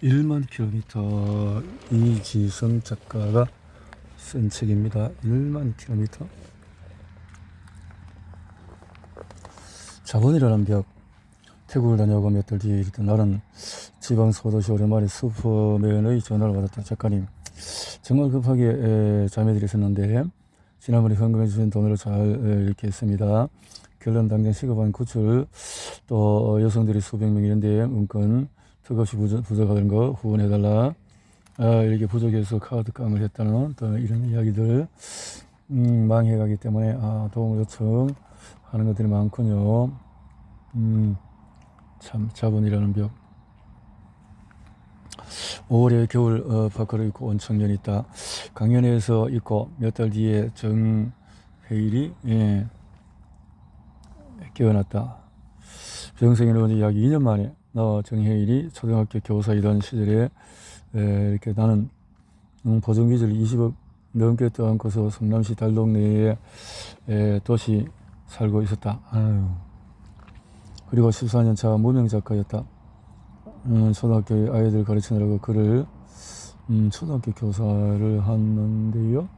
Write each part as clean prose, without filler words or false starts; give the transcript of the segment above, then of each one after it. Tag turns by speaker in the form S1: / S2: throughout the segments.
S1: 1만 킬로미터 이지성 작가가 쓴 책입니다. 1만 킬로미터. 자본이라는 벽. 태국을 다녀오고 몇 달 뒤에 이르던 날은 지방 소도시 오랜만에 슈퍼맨의 전화를 받았다. 작가님, 정말 급하게 자매들이 있었는데 지난번에 헌금해 주신 돈으로 잘 이렇게 했습니다. 결론 당장 시급한 구출, 또 여성들이 수백 명이는데 문건 턱없이 부족하다는 거 후원해달라. 이렇게 부족해서 카드 깡을 했다는 또 이런 이야기들. 망해가기 때문에 도움 요청하는 것들이 많군요. 참 자본이라는 벽. 5월에 겨울 파크를 입고 온 청년이 있다. 강연회에서 있고 몇 달 뒤에 정해일이 깨어났다. 병생이는 약 2년 만에 정해일이 초등학교 교사이던 시절에 이렇게 나는 보정기질 20억 넘게 떠안고서 성남시 달동네에 도시 살고 있었다. 그리고 14년 차 무명 작가였다. 초등학교 아이들 가르치느라고 글을 초등학교 교사를 하는데요.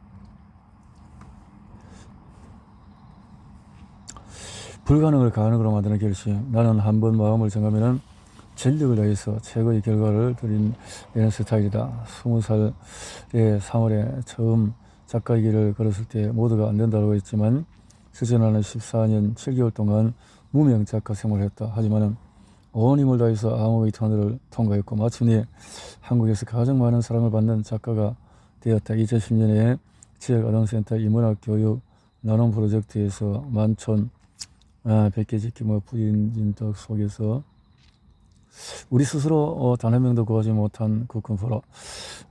S1: 불가능을 가능으로 만드는 결심. 나는 한번 마음을 정하면은 전력을 다해서 최고의 결과를 드리는 스타일이다. 20살의 3월에 처음 작가의 길을 걸었을 때 모두가 안 된다고 했지만 실제 나는 14년 7개월 동안 무명 작가 생활을 했다. 하지만은 온 힘을 다해서 암호의 터널을 통과했고 마침내 한국에서 가장 많은 사랑을 받는 작가가 되었다. 2010년에 지역아동센터 인문학 교육 나눔 프로젝트에서 만촌 100개 지키 부인진 덕 속에서 우리 스스로 단 한 명도 구하지 못한 국군 프로.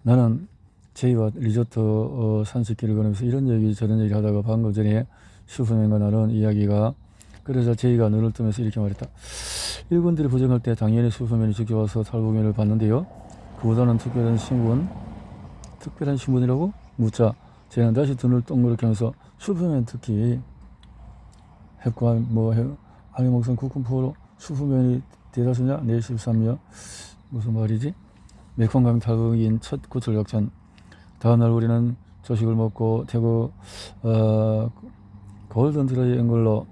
S1: 나는 제이와 리조트 산책길을 걸으면서 이런 얘기 저런 얘기 하다가 방금 전에 슈퍼맨과 나눈 이야기가, 그래서 제이가 눈을 뜨면서 이렇게 말했다. 일군들이 부정할 때 당연히 슈퍼맨이 지켜와서 탈북민을 봤는데요. 그보다는 특별한 신분이라고 묻자 제이는 다시 눈을 동그랗게 하면서 슈퍼맨 특히 핵과 항해목성 국군 프로 슈퍼맨이 대다수냐? 네 13명. 무슨 말이지? 메콩강 탈북인 첫 구출 작전. 다음날 우리는 조식을 먹고 태국 골든 트라이앵글로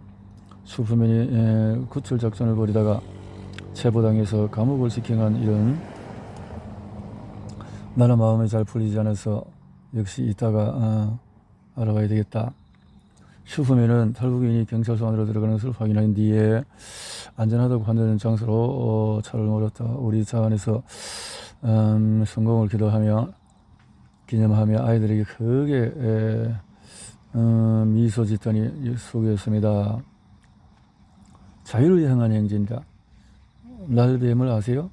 S1: 슈퍼맨이 구출 작전을 벌이다가 체포당해서 감옥을 지킹한 이런. 나는 마음이 잘 풀리지 않아서 역시 이따가 알아봐야 되겠다. 슈퍼맨은 탈북인이 경찰서 안으로 들어가는 것을 확인한 뒤에 안전하다고 판단된 장소로 차를 몰았다. 우리 차 안에서 성공을 기념하며 아이들에게 크게 미소 짓더니 소개했습니다. 자유를 향한 행진이다. 날뱀을 아세요?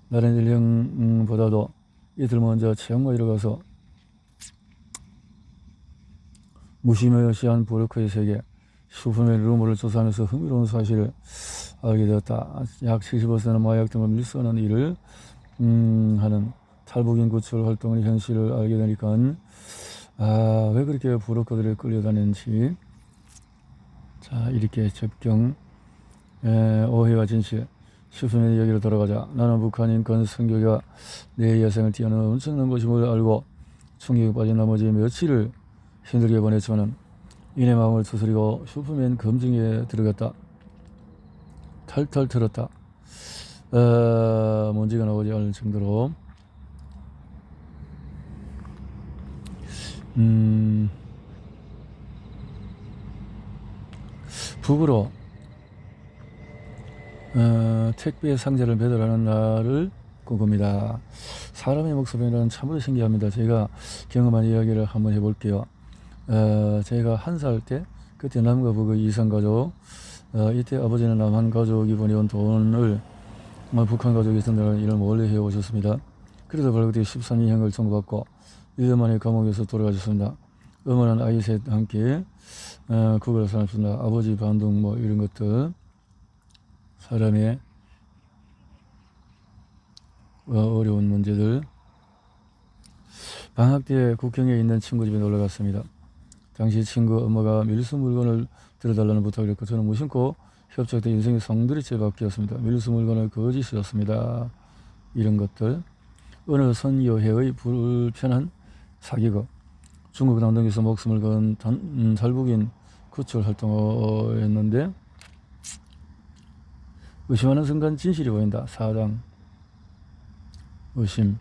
S1: 나는 일형보다도 이틀 먼저 체험과 이뤄가서 무시무시한 브로커의 세계 슈퍼맨 루머를 조사하면서 흥미로운 사실을 알게 되었다. 약 70%는 마약 등을 밀수하는 일을 하는 탈북인 구출 활동의 현실을 알게 되니까 왜 그렇게 브로커들이 끌려다니는지. 자, 이렇게 접경 오해와 진실. 슈퍼맨 이야기로 돌아가자. 나는 북한 인권 선교가 내 예상을 뛰어넘는 엄청난 것임을 알고 충격에 빠진 나머지 며칠을 힘들게 보냈지만 이내 마음을 추스리고 슈퍼맨 검증에 들어갔다. 탈탈 털었다. 먼지가 나오지 않을 정도로. 북으로 택배 상자를 배달하는 날을 꿈꿉니다. 사람의 목소리는 참으로 신기합니다. 제가 경험한 이야기를 한번 해볼게요. 제가 1살 때 그때 남과 북의 이산가족, 이때 아버지는 남한 가족이 보내온 돈을 북한 가족이 전달하는 일을 몰래 해오셨습니다. 그래서 바로 그때 13년형을 청구받고 1년 만에 감옥에서 돌아가셨습니다. 어머니는 아이 셋 함께 그걸 살았습니다. 아버지 반동 이런 것들, 사람의 어려운 문제들. 방학 때 국경에 있는 친구 집에 놀러 갔습니다. 당시 친구 엄마가 밀수 물건을 들어달라는 부탁을 했고 저는 무심코 협착된 인생의 성들이째 바뀌었습니다. 밀수 물건을 거짓이었습니다. 이런 것들, 어느 선여회의 불편한 사기극, 중국 당동에서 목숨을 건 탈북인 구출 활동했는데 의심하는 순간 진실이 보인다. 사당 의심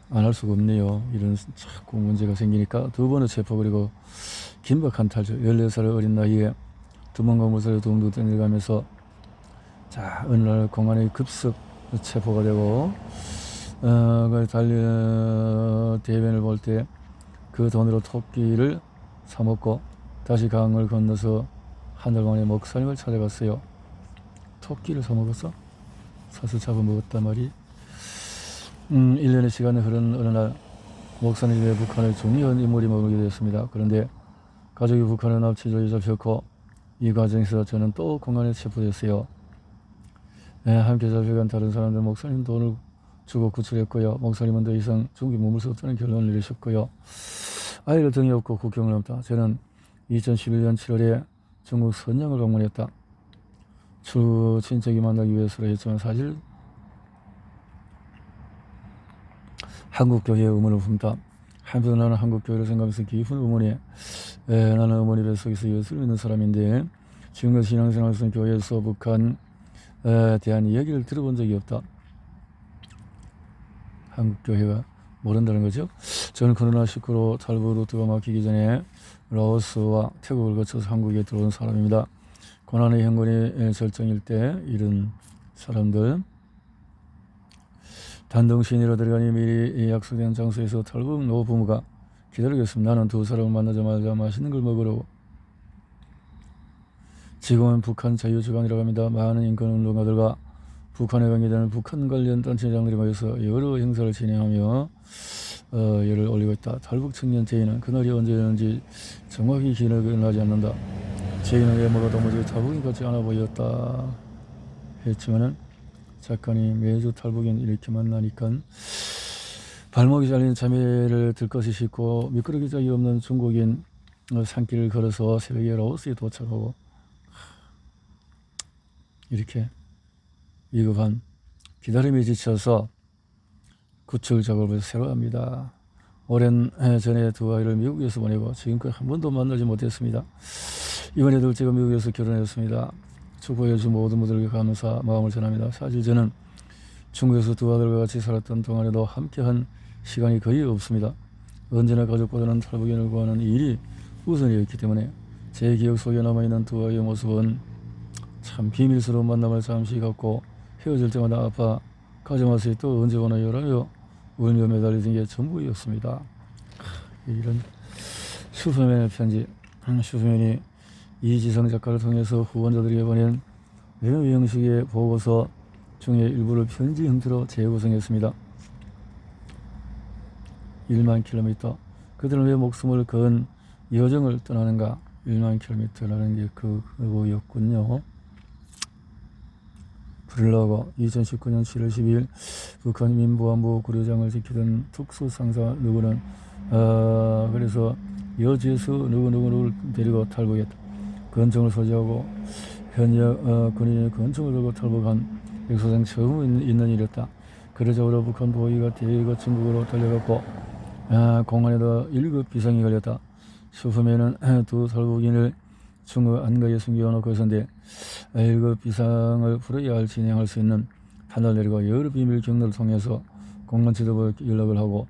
S1: 안 할 수가 없네요. 이런 자꾸 문제가 생기니까 두 번의 체포, 그리고 긴박한 탈출. 14살 어린 나이에 두만강 물살에 둥둥 떠내려가면서 자 어느 날 공안에 급습 체포가 되고 대변을 볼 때 그 돈으로 토끼를 사먹고 다시 강을 건너서 한 달 만에 목사님을 찾아갔어요. 토끼를 사먹었어? 사서 잡아먹었단 말이. 1년의 시간이 흐른 어느 날 목사님의 북한의 중요한 인물이 머물게 되었습니다. 그런데 가족이 북한의 납치조에 잡혔고 이 과정에서 저는 또 공안에 체포됐어요. 함께 잡혀간 다른 사람들 목사님 돈을 주고 구출했고요. 목사님은 더 이상 중국에 머물 수 없다는 결론을 내리셨고요. 아이를 등에 업고 국경을 넘다. 저는 2011년 7월에 중국 선양을 방문했다. 친척이 만나기 위해서라 했지만 사실 한국교회의 의문을 품다. 한편 나는 한국교회를 생각해서 깊은 의문에 나는 어머니 뱃속에서 예수를 믿는 사람인데 지금까지 신앙생활에서 교회에서 북한에 대한 이야기를 들어본 적이 없다. 한국교회가 모른다는 거죠. 저는 코로나19로 탈북 루트가 막히기 전에 라오스와 태국을 거쳐서 한국에 들어온 사람입니다. 고난의 형편이 절정일 때 이런 사람들 단동신이로 들어가니 미리 약속된 장소에서 탈북 노부부가 기다리고 있습니다. 나는 두 사람을 만나자마자 맛있는 걸 먹으러 지금은 북한 자유주간이라고 합니다. 많은 인권운동가들과 북한에 관계되는 북한 관련 단체장들이 모여서 여러 행사를 진행하며 열을 올리고 있다. 탈북 청년 제의는 그날이 언제였는지 정확히 기억나지 않는다. 제의는 외모가 도무지 탈북인 같지 않아 보였다 했지만은 작가니 매주 탈북인 이렇게 만나니까 발목이 잘린 자매를 들것이 싣고 미끄러기 적이 없는 중국인 산길을 걸어서 새벽에 라오스에 도착하고 이렇게 위급한 기다림에 지쳐서 구출 작업을 새로 합니다. 오랜 전에 두 아이를 미국에서 보내고 지금까지 한 번도 만나지 못했습니다. 이번에 둘째가 미국에서 결혼했습니다. 축복해주신 모든 분들에게 감사 마음을 전합니다. 사실 저는 중국에서 두 아들과 같이 살았던 동안에도 함께한 시간이 거의 없습니다. 언제나 가족보다는 탈북인을 구하는 일이 우선이었기 때문에 제 기억 속에 남아있는 두 아이의 모습은 참 비밀스러운 만남을 잠시 갖고 헤어질 때마다 아빠 가져와서 또 언제 오나요라며 울며 매달리던 게 전부였습니다. 이런 슈퍼맨의 편지. 슈퍼맨이 이지성 작가를 통해서 후원자들에게 보낸 외모 형식의 보고서 중에 일부를 편지 형태로 재구성했습니다. 1만 킬로미터. 그들은 왜 목숨을 건 여정을 떠나는가? 1만 킬로미터라는 게 그거였군요. 브릴러고 2019년 7월 12일 북한 민보안보 구류장을 지키던 특수상사 누구는 그래서 여주에서 누구누구를 데리고 탈북했다. 권총을 소지하고 현역 군인이 권총을 들고 탈북한 역사상 처음 있는 일이었다. 그러자마자 북한 보위가 대거 중국으로 달려갔고 공안에도 1급 비상이 걸렸다. 슈퍼맨은 두 탈북인을 중국 안가에 숨겨놓고 있었는데 1급 비상을 풀어야 진행할 수 있는 판단을 내리고 여러 비밀 경로를 통해서 공안 지도부에 연락을 하고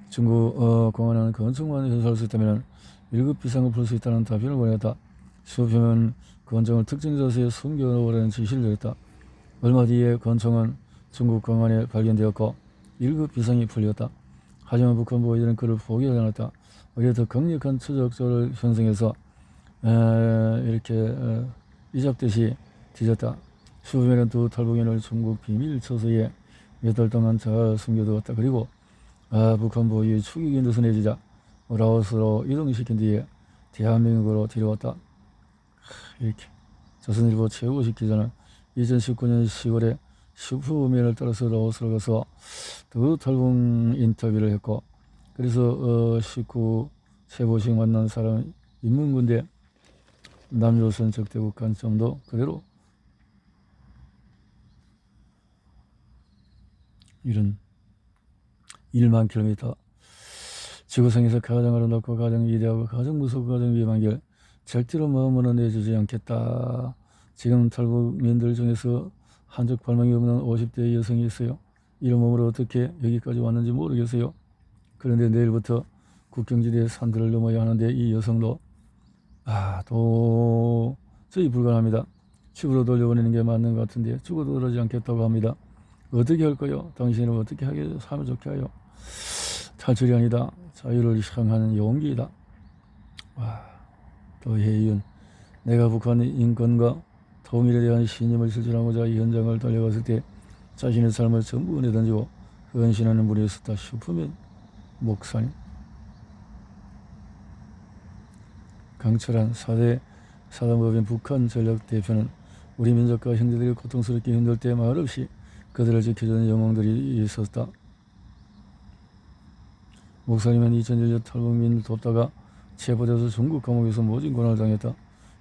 S1: 중국 공안은 권총만 해소할 수 있다면 1급 비상을 풀 수 있다는 답변을 보냈다. 슈퍼맨은 권총을 특정 자세에 숨겨놓으라는 지시를 내렸다. 얼마 뒤에 권총은 중국 공안에 발견되었고 1급 비상이 풀렸다. 하지만 북한 보위들은 그를 포기하지 않았다. 오히려 더 강력한 추적조를 형성해서 이렇게 이잡듯이 뒤졌다. 슈퍼맨은 두 탈북인을 중국 비밀 처소에 몇 달 동안 잘 숨겨두었다. 그리고 북한 보위의 추격이 느슨해지자 라오스로 이동시킨 뒤에 대한민국으로 데려왔다. 이렇게 조선일보 최우식 기자는 2019년 10월에 슈퍼맨을 따라서 라오스로 가서 두 탈북 인터뷰를 했고 그래서 식구 세보식 만난 사람 인문군대 남조선 적대국 관점도 그대로 이런 1만 킬로미터. 지구상에서 가장 아름답고 가장 위대하고 가장 무섭고 가장 위험한 길 절대로 마음으로 내주지 않겠다. 지금 탈북민들 중에서 한쪽 발망이 없는 50대 여성이 있어요. 이런 몸으로 어떻게 여기까지 왔는지 모르겠어요. 그런데 내일부터 국경지대의 산들을 넘어야 하는데 이 여성도 도저히 불가능합니다. 집으로 돌려보내는 게 맞는 것 같은데 죽어도 그러지 않겠다고 합니다. 어떻게 할까요? 당신은 어떻게 하게 살면 좋게 하요? 탈출이 아니다. 자유를 향하는 용기이다. 또 해이은 내가 북한 인권과 통일에 대한 신임을 실천하고자 이 현장을 달려갔을 때 자신의 삶을 전부 내던지고 헌신하는 분이 있었다 싶으면 목사님. 강철한 4대 사단법인 북한 전략 대표는 우리 민족과 형제들이 고통스럽게 힘들 때 말없이 그들을 지켜주는 영웅들이 있었다. 목사님은 2001년 탈북민을 돕다가 체포돼서 중국 감옥에서 모진 고난을 당했다.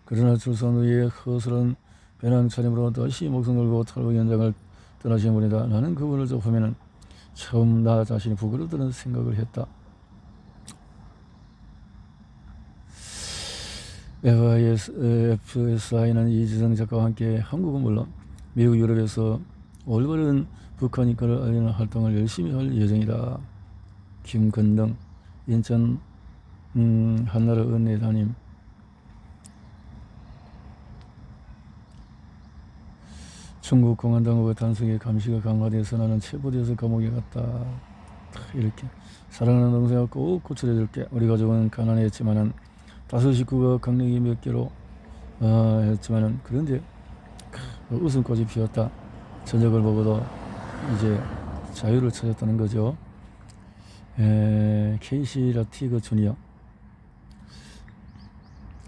S1: 그러나 출산 후에 허술한 배낭 차림으로 다시 목숨 걸고 탈북 현장을 떠나신 분이다. 나는 그분을 접하면 처음 나 자신이 부끄럽다는 생각을 했다. FSI는 이지성 작가와 함께 한국은 물론 미국 유럽에서 올바른 북한 인권을 알리는 활동을 열심히 할 예정이다. 김건등 인천 한나라 은혜 담임. 중국 공안당국의 단속에 감시가 강화돼서 나는 체포돼서 감옥에 갔다. 이렇게 사랑하는 동생아 꼭 고쳐줄게. 우리 가족은 가난했지만은 다섯 식구가 강냉이 몇 개로 했지만은 그런데 웃음꽃이 피었다. 저녁을 먹어도 이제 자유를 찾았다는 거죠. 케이시 라티그 주니어.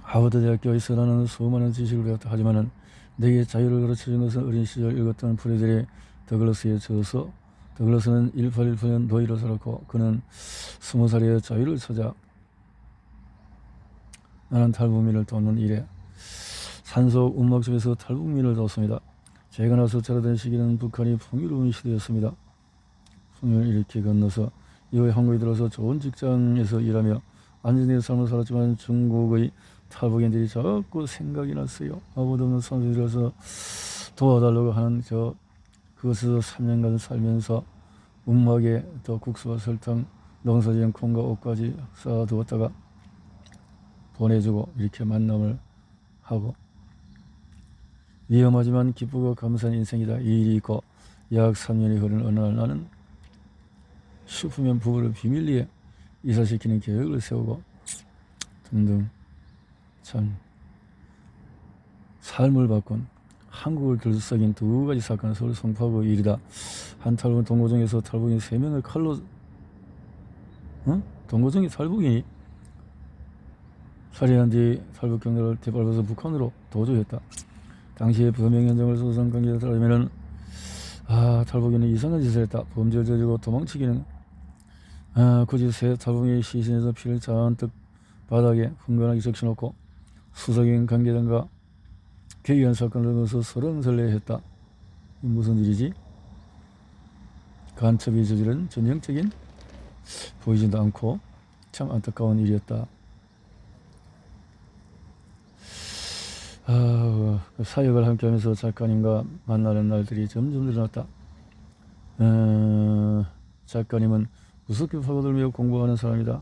S1: 하버드 대학교에서 나는 수많은 지식을 배웠다. 하지만은 내게 자유를 가르쳐준 것은 어린 시절 읽었던 프레드리 더글러스의 저서. 더글러스는 1818년 노예로 살았고 그는 20살에 자유를 찾아 나는 탈북민을 돕는 일에 산속 운막집에서 탈북민을 돕습니다. 제가 나서 자라던 시기는 북한이 풍요로운 시대였습니다. 풍요를 이렇게 건너서 이후에 한국에 들어서 좋은 직장에서 일하며 안정된 삶을 살았지만 중국의 탈북인들이 자꾸 생각이 났어요. 아무도 없는 산속에 들어서 도와달라고 하는 그것에서 3년간 살면서 운막에 또 국수와 설탕, 농사지은 콩과 옷까지 쌓아두었다가 보내주고 이렇게 만남을 하고 위험하지만 기쁘고 감사한 인생이다. 이 일이 있고 약 3년이 흐른 어느 날 나는 슈퍼맨 부부를 비밀리에 이사시키는 계획을 세우고 등등 참 삶을 바꾼 한국을 들썩인 두 가지 사건을 서로 선포하고 일이다. 한 탈북 동고정에서 탈북인 3명을 칼로 동고정이 탈북인이 살해한 뒤 탈북 경로를 되밟아서 북한으로 도주했다. 당시에 범행 현장을 소상 관계에 따르면은 탈북인은 이상한 짓을 했다. 범죄를 저지르고 도망치기는 굳이 새 탈북인의 시신에서 피를 잔뜩 바닥에 흥건하게 적셔놓고 수석인 관계자가 괴이한 사건을 넣어서 설왕설래했다. 무슨 일이지? 간첩이 저지른 전형적인 보이지도 않고 참 안타까운 일이었다. 사역을 함께하면서 작가님과 만나는 날들이 점점 늘어났다. 작가님은 무섭게 파고들며 공부하는 사람이다.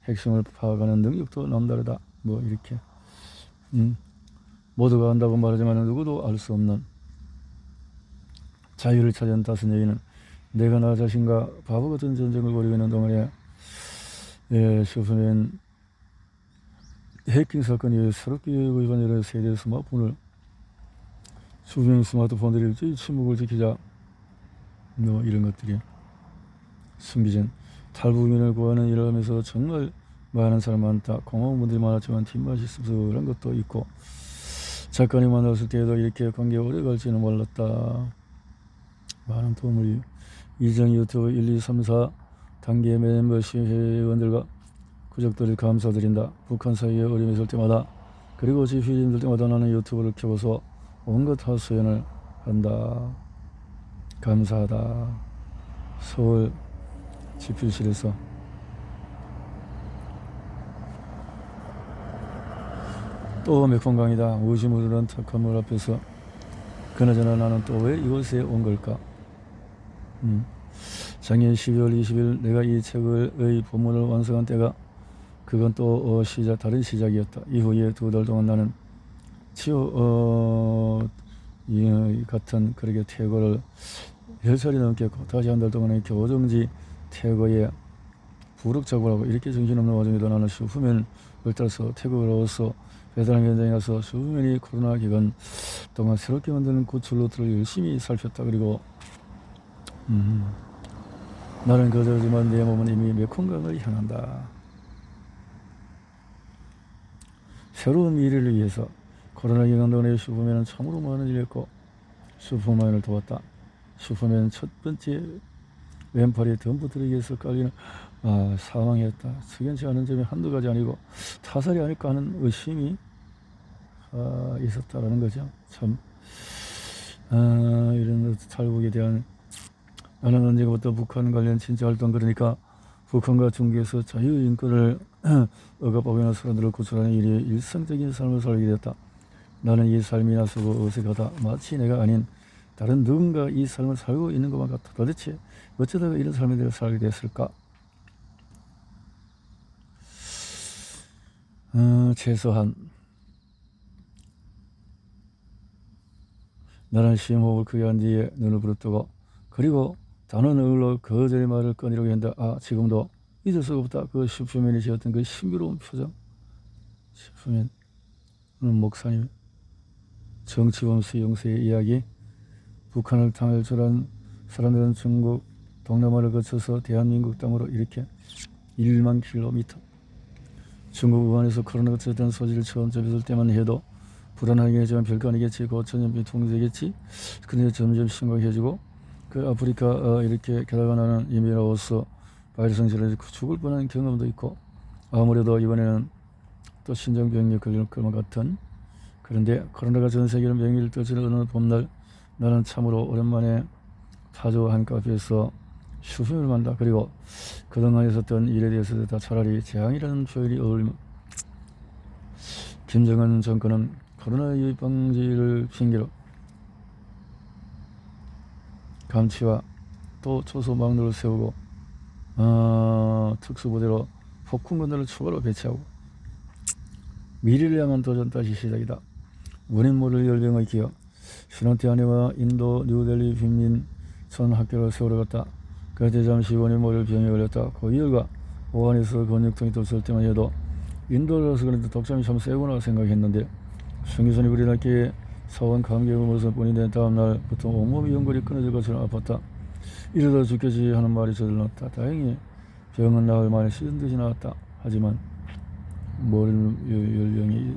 S1: 핵심을 파악하는 능력도 남다르다. 뭐 이렇게 모두가 안다고 말하지만 누구도 알 수 없는 자유를 찾은 다섯 여인은 내가 나 자신과 바보 같은 전쟁을 벌이고 있는 동안에 슈퍼맨 해킹 사건이 새롭게 위반되는 세대 스마트폰을 수명 스마트폰들이 침묵을 지키자 뭐 이런 것들이 숨기진 탈북민을 구하는 일을 하면서 정말 많은 사람 많다. 고마운 분들이 많았지만 뒷맛이 씁쓸한 것도 있고 작가님 만났을 때에도 이렇게 관계가 오래 갈지는 몰랐다. 많은 도움을 이전 유튜브 1, 2, 3, 4 단계 멤버십 회원들과 구적들을 감사드린다. 북한 사이에 어려움이 있을 때마다 그리고 제 휴일이 힘들 때마다 나는 유튜브를 켜고서 온갖 하소연을 한다. 감사하다. 서울 집필실에서 또 메콩강이다. 무시 묻은 탁한 물 앞에서 그나저나 나는 또 왜 이곳에 온 걸까? 작년 12월 20일 내가 이 책의 본문을 완성한 때가 그건 또 다른 시작이었다. 이후에 2달 동안 나는 치유 같은 그렇게 퇴거를 10차례 넘게 했고 다시 한 달 동안의 교정지 퇴거에 부룩작업하고 이렇게 정신없는 와중에도 나는 슈퍼맨을 따라서 태국으로서 베트남 현장에 가서 슈퍼맨이 코로나 기간 동안 새롭게 만드는 구출 루트를 열심히 살폈다. 그리고 나는 그저지만 내 몸은 이미 메콩강을 향한다. 새로운 미래를 위해서 코로나 기간 동안에 슈퍼맨은 참으로 많은 일을 했고 슈퍼맨을 도왔다. 슈퍼맨은 첫 번째 왼팔이 덤프트럭에서 깔리는 사망했다. 석연치 않은 점이 한두 가지 아니고 타살이 아닐까 하는 의심이 있었다라는 거죠. 참 이런 탈북에 대한 나는 언제부터 북한 관련 진짜 활동 그러니까 북한과 중국에서 자유인권을 억압하고 있는 사람들을 구출하는 일이 일상적인 삶을 살게 됐다. 나는 이 삶이 낯설고 어색하다. 마치 내가 아닌 다른 누군가 이 삶을 살고 있는 것만 같아. 도대체 어쩌다가 이런 삶을 내가 살게 됐을까? 최소한 나는 심호흡을 크게 한 뒤에 눈을 부릅뜨고 그리고 단언 얼굴로 거절의 말을 꺼내려고 했다. 지금도 잊을 수가 없다. 그 슈퍼맨이 지었던 그 신비로운 표정. 슈퍼맨 목사님 정치범 수용소의 이야기. 북한을 탈출한 사람들은 중국 동남아를 거쳐서 대한민국 땅으로 이렇게 1만 킬로미터. 중국 우한에서 코로나가 터졌던 소식을 처음 접했을 때만 해도 불안하긴 했지만 별거 아니겠지. 곧 전염병이 통제되겠지. 근데 점점 심각해지고 그 아프리카 이렇게 게다가 나는 이미 라오스 바이러스 성질을 죽을 뻔한 경험도 있고 아무래도 이번에는 또 신종병에 걸릴 것만 같은. 그런데 코로나가 전 세계를 맹위를 떨치는 어느 봄날 나는 참으로 오랜만에 파주 한 카페에서 슈퍼맨을 만다. 그리고 그동안 있었던 일에 대해서 다 차라리 재앙이라는 표현이 어울리며 김정은 정권은 코로나 유입 방지를 핑계로 감치와 또 초소망로를 세우고 특수부대로 폭군군들을 추가로 배치하고 미래를 향한 도전 다시 시작이다. 원인 모를 열병의 기억. 신원태 아내와 인도 뉴델리 빈민촌 학교를 세우러 갔다. 그때 잠시 원인 모를 병에 걸렸다. 고이열과 오한에서 근육통이 떴을 때만 해도 인도라서 그런데 독감이 참 세구나 생각했는데 순기순이 그리 낮게 사원 감기를 물었을 뿐인데 다음날부터 온몸이 연골이 끊어질 것처럼 아팠다. 이러다 죽겠지 하는 말이 저질렀다. 다행히 병은 나흘 만에 씻은 듯이 나았다. 하지만 열병이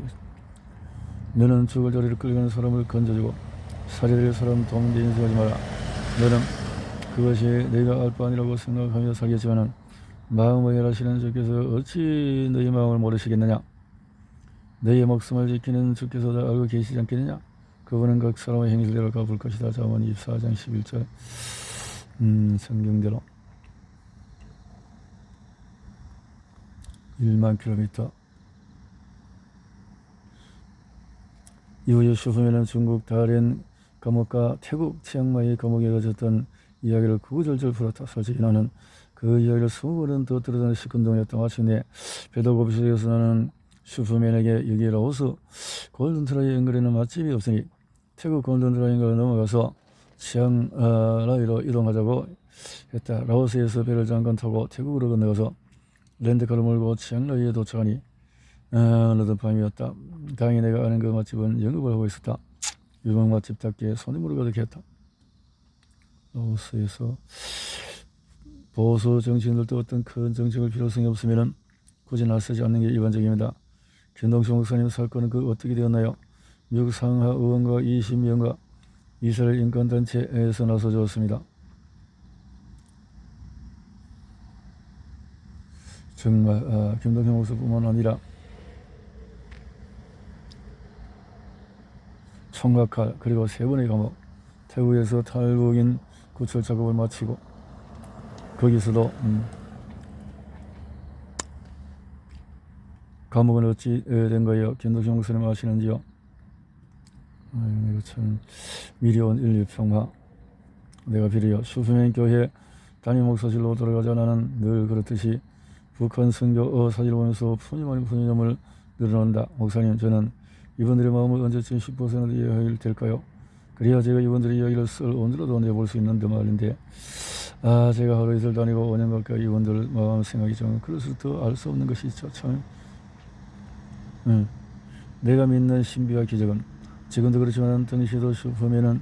S1: 너는 죽을 자리를 끌려가는 사람을 건져주고 살해될 사람 도움대 인수하지 마라. 너는 그것이 내가 알 바 아니라고 생각하며 살겠지만은 마음을 열하시는 주께서 어찌 너희 마음을 모르시겠느냐. 너희의 목숨을 지키는 주께서 다 알고 계시지 않겠느냐. 그분은 각 사람의 행실대로 갚을 것이다. 잠언 24장 11절 성경대로 1만 킬로미터. 이후에 슈퍼맨은 중국 다롄 감옥과 태국 치앙마이 감옥에 갇혔던 이야기를 구구절절 풀었다. 솔직히 나는 그 이야기를 20번은 더 들어다는 시큰둥이었다. 마침내 배도고비스에서 나는 슈퍼맨에게 여기 라오스 골든트라이 연결에는 맛집이 없으니 태국 골든트라이 연결을 넘어가서 치앙라이로 이동하자고 했다. 라오스에서 배를 잠깐 타고 태국으로 건너가서 렌트카를 몰고 치앙라이에 도착하니 어느덧 밤이었다. 다행히 내가 아는 그 맛집은 영업을 하고 있었다. 유명 맛집답게 손님으로 가득했다. 라오스에서 보수 정치인들도 어떤 큰 정책을 필요성이 없으면 굳이 나서지 않는 게 일반적입니다. 김동수 목사님 사건은 그 어떻게 되었나요? 미국 상하 의원과 20명과 이스라엘 인권단체에서 나서주었습니다. 정말 김동수 목사뿐만 아니라 총각할 그리고 3번의 감옥 태국에서 탈북인 구출 작업을 마치고 거기서도 감옥은 어찌 된 거예요? 견독시 목사님 아시는지요? 이거 참 미리 온 인류평화. 내가 비리요 슈퍼맨 교회 담임 목사실로 돌아가자. 나는 늘 그렇듯이 북한 선교 사진을 보면서 푸념 아닌 푸념을 늘어놓는다. 목사님, 저는 이분들의 마음을 언제쯤 10% 이해하게 될까요? 그래야 제가 이분들의 이야기를 쓸 온도라도 내볼 수 있는데 말인데, 제가 하루 이틀 다니고 5년 가까이 이분들 마음 생각이 좀 그래서 더 알 수 없는 것이 있죠. 참. 내가 믿는 신비와 기적은 지금도 그렇지만 당시도 슈퍼맨은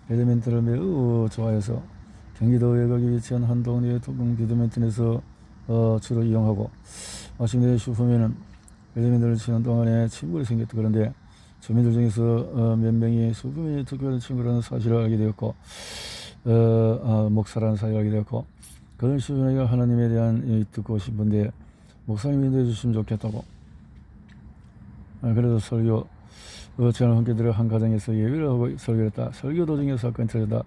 S1: 배드민턴을 매우 좋아해서 경기도 외곽에 위치한 한 동네의 동공 배드민턴에서 주로 이용하고, 마침내 슈퍼맨은 배드민턴을 치는 동안에 친구가 생겼다. 그런데 주민들 중에서 몇 명이 슈퍼맨이 특별한 친구라는 사실을 알게 되었고, 목사라는 사실을 알게 되었고, 그런 슈퍼맨이 하나님에 대한 듣고 싶은데 목사님이 인도해 주시면 좋겠다고. 그래서 설교 저는 함께 들어 한 가정에서 예배를 하고 설교를 했다. 설교 도중에 사건이 터졌다.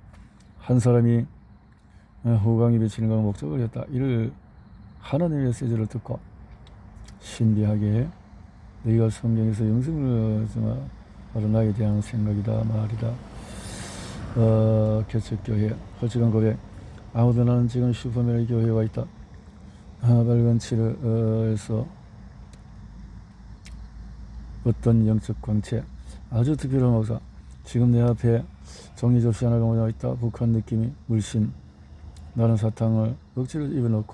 S1: 한 사람이 후광이 비치는 걸 목적을 했다. 이를 하나님의 메시지를 듣고 신비하게 너희가 성경에서 영생을 바로 나에 대한 생각이다 말이다. 개척교회 솔직한 고백. 아무도 나는 지금 슈퍼맨의 교회에 와 있다. 밝은 칠에서 어떤 영적 광채, 아주 특별한 목사. 지금 내 앞에 종이 접시 하나가 모여 있다. 북한 느낌이 물씬. 나는 사탕을 억지로 입에 넣고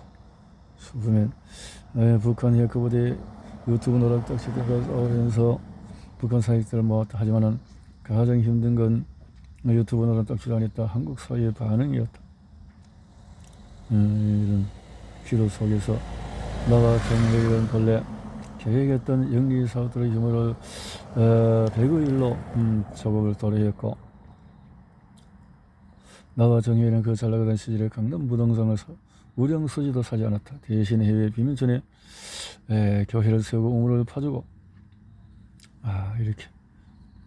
S1: 슈퍼맨. 북한 해커부대 유튜브 노락딱지들과 싸우면서 북한 사익들을 모았다. 하지만은 가장 힘든 건 유튜브 노락딱지가 아니다. 한국 사회의 반응이었다. 이런 기도 속에서 나와 정의는 본래 계획했던 영리 사업들의 힘으로 배구일로 조국을 도래했고, 나와 정의는 그 잘나가던 시절에 강남 부동산을 우량 서지도 사지 않았다. 대신 해외 비민촌에 교회를 세우고 우물을 파주고 이렇게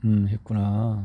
S1: 했구나.